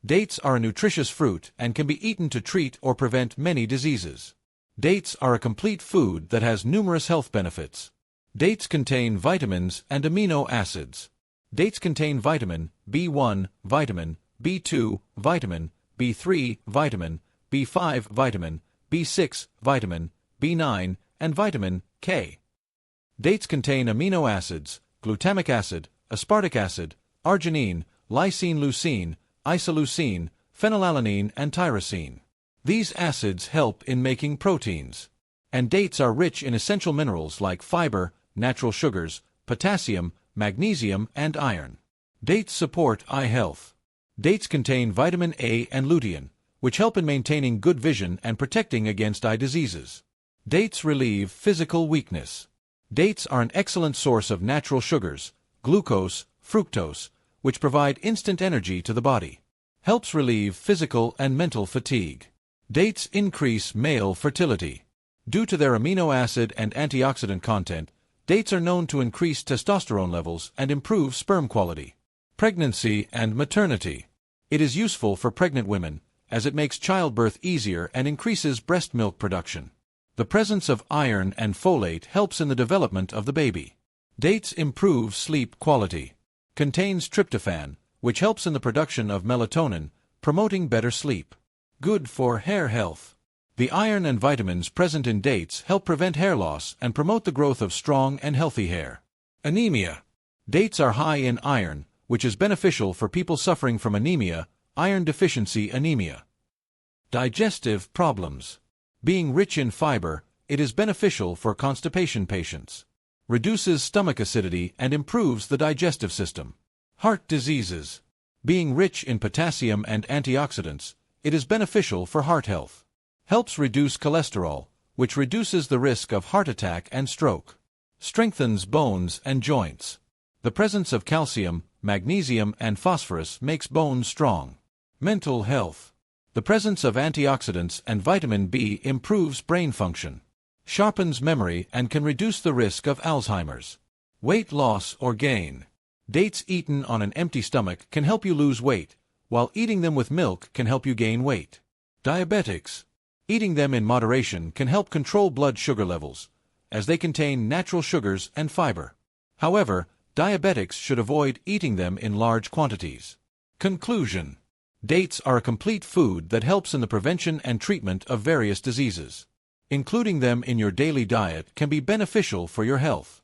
Dates are a nutritious fruit and can be eaten to treat or prevent many diseases. Dates are a complete food that has numerous health benefits. Dates contain vitamins and amino acids. Dates contain vitamin B1, vitamin B2, vitamin B3, vitamin B5, vitamin B6, vitamin B9, and vitamin K. Dates contain amino acids, glutamic acid, aspartic acid, arginine, lysine, leucine, isoleucine, phenylalanine, and tyrosine. These acids help in making proteins. And dates are rich in essential minerals like fiber, natural sugars, potassium, magnesium, and iron. Dates support eye health. Dates contain vitamin A and lutein, which help in maintaining good vision and protecting against eye diseases. Dates relieve physical weakness. Dates are an excellent source of natural sugars, glucose, fructose, which provide instant energy to the body. Helps relieve physical and mental fatigue. Dates increase male fertility. Due to their amino acid and antioxidant content, dates are known to increase testosterone levels and improve sperm quality. Pregnancy and maternity. It is useful for pregnant women, as it makes childbirth easier and increases breast milk production. The presence of iron and folate helps in the development of the baby. Dates improve sleep quality. Contains tryptophan, which helps in the production of melatonin, promoting better sleep. Good for hair health. The iron and vitamins present in dates help prevent hair loss and promote the growth of strong and healthy hair. Anemia. Dates are high in iron, which is beneficial for people suffering from anemia, iron deficiency anemia. Digestive problems. Being rich in fiber, it is beneficial for constipation patients. Reduces stomach acidity and improves the digestive system. Heart diseases. Being rich in potassium and antioxidants, it is beneficial for heart health. Helps reduce cholesterol, which reduces the risk of heart attack and stroke. Strengthens bones and joints. The presence of calcium, magnesium, and phosphorus makes bones strong. Mental health. The presence of antioxidants and vitamin B improves brain function. Sharpens memory and can reduce the risk of Alzheimer's. Weight loss or gain. Dates eaten on an empty stomach can help you lose weight, while eating them with milk can help you gain weight. Diabetics. Eating them in moderation can help control blood sugar levels, as they contain natural sugars and fiber. However, diabetics should avoid eating them in large quantities. Conclusion. Dates are a complete food that helps in the prevention and treatment of various diseases. Including them in your daily diet can be beneficial for your health.